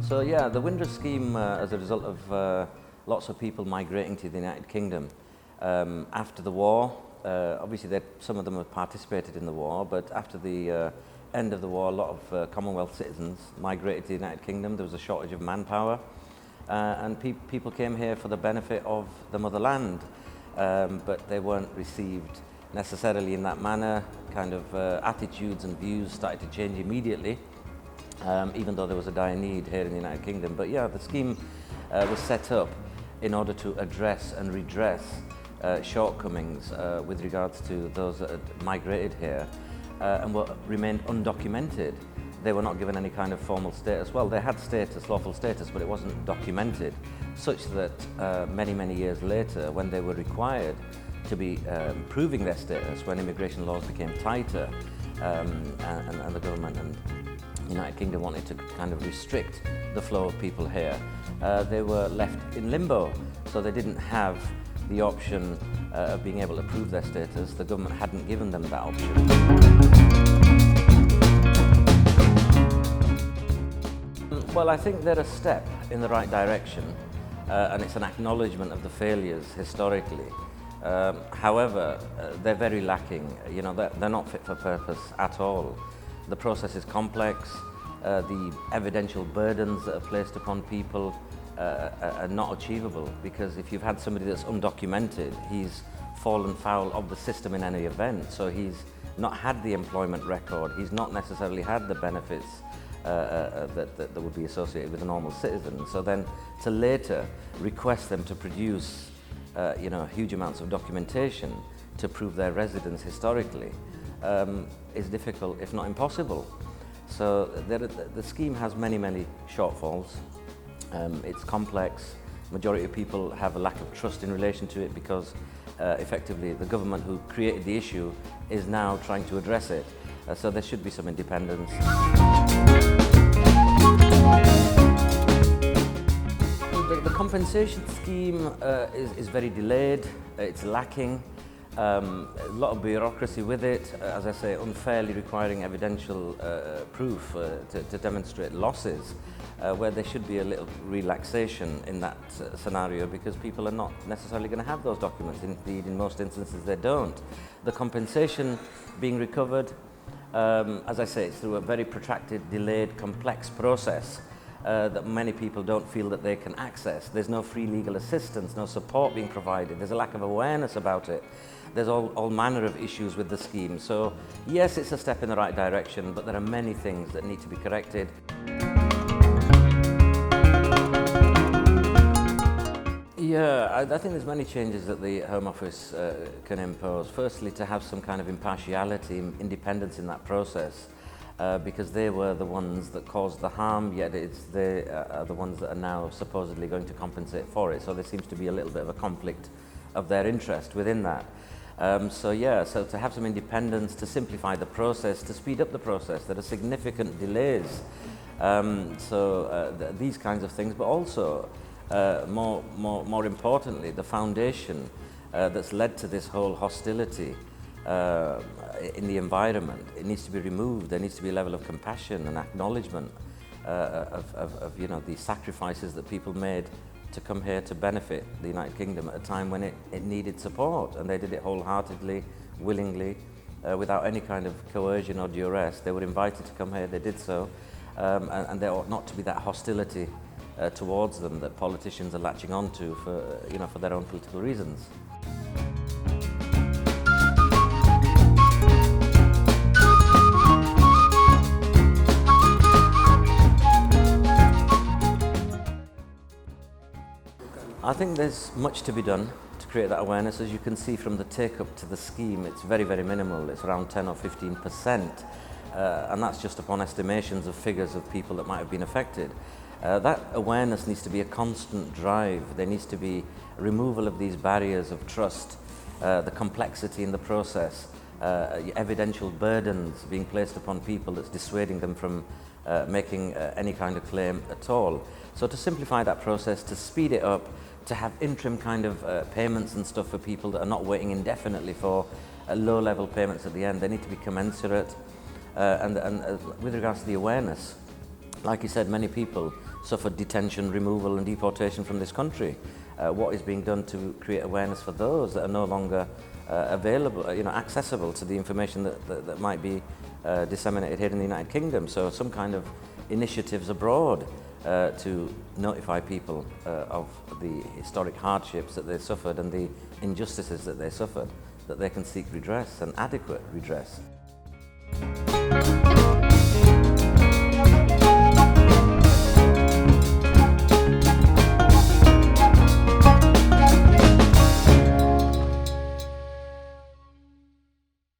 So yeah, the Windrush scheme, as a result of lots of people migrating to the United Kingdom after the war, obviously some of them have participated in the war, but after the end of the war, a lot of Commonwealth citizens migrated to the United Kingdom. There was a shortage of manpower, and people came here for the benefit of the motherland, but they weren't received necessarily in that manner. Kind of attitudes and views started to change immediately, even though there was a dire need here in the United Kingdom. But yeah, the scheme was set up in order to address and redress shortcomings with regards to those that had migrated here and remained undocumented. They were not given any kind of formal status. Well, they had status, lawful status, but it wasn't documented, such that many years later, when they were required to be proving their status, when immigration laws became tighter and the government and United Kingdom wanted to kind of restrict the flow of people here, they were left in limbo. So they didn't have the option of being able to prove their status. The government hadn't given them that option. Well, I think they're a step in the right direction, and it's an acknowledgement of the failures historically. However, they're very lacking. You know, they're not fit for purpose at all. The process is complex. The evidential burdens that are placed upon people are not achievable, because if you've had somebody that's undocumented, he's fallen foul of the system in any event. So he's not had the employment record. He's not necessarily had the benefits that would be associated with a normal citizen. So then to later request them to produce huge amounts of documentation to prove their residence historically is difficult, if not impossible. So the scheme has many shortfalls. It's complex. Majority of people have a lack of trust in relation to it because effectively the government who created the issue is now trying to address it. So there should be some independence. The compensation scheme is very delayed. It's lacking. A lot of bureaucracy with it, as I say, unfairly requiring evidential proof to demonstrate losses, where there should be a little relaxation in that scenario, because people are not necessarily going to have those documents. Indeed, in most instances, they don't. The compensation being recovered, as I say, it's through a very protracted, delayed, complex process that many people don't feel that they can access. There's no free legal assistance, no support being provided. There's a lack of awareness about it. There's all manner of issues with the scheme. So yes, it's a step in the right direction, but there are many things that need to be corrected. Yeah, I think there's many changes that the Home Office can impose. Firstly, to have some kind of impartiality, independence in that process, because they were the ones that caused the harm, yet they are the ones that are now supposedly going to compensate for it. So there seems to be a little bit of a conflict of their interest within that. So to have some independence, to simplify the process, to speed up the process. There are significant delays. These kinds of things, but also more importantly, the foundation that's led to this whole hostility in the environment, it needs to be removed. There needs to be a level of compassion and acknowledgement of the sacrifices that people made to come here to benefit the United Kingdom at a time when it needed support, and they did it wholeheartedly, willingly, without any kind of coercion or duress. They were invited to come here, they did so, and there ought not to be that hostility towards them that politicians are latching onto for their own political reasons. I think there's much to be done to create that awareness. As you can see from the take-up to the scheme, it's very minimal. It's around 10 or 15%, and that's just upon estimations of figures of people that might have been affected. That awareness needs to be a constant drive. There needs to be removal of these barriers of trust, the complexity in the process, evidential burdens being placed upon people that's dissuading them from making any kind of claim at all. So to simplify that process, to speed it up, to have interim kind of payments and stuff for people that are not waiting indefinitely for low-level payments at the end. They need to be commensurate. And with regards to the awareness, Like you said, many people suffered detention, removal and deportation from this country. What is being done to create awareness for those that are no longer available, accessible to the information that might be disseminated here in the United Kingdom? So some kind of initiatives abroad to notify people of the historic hardships that they suffered and the injustices that they suffered, that they can seek redress and adequate redress.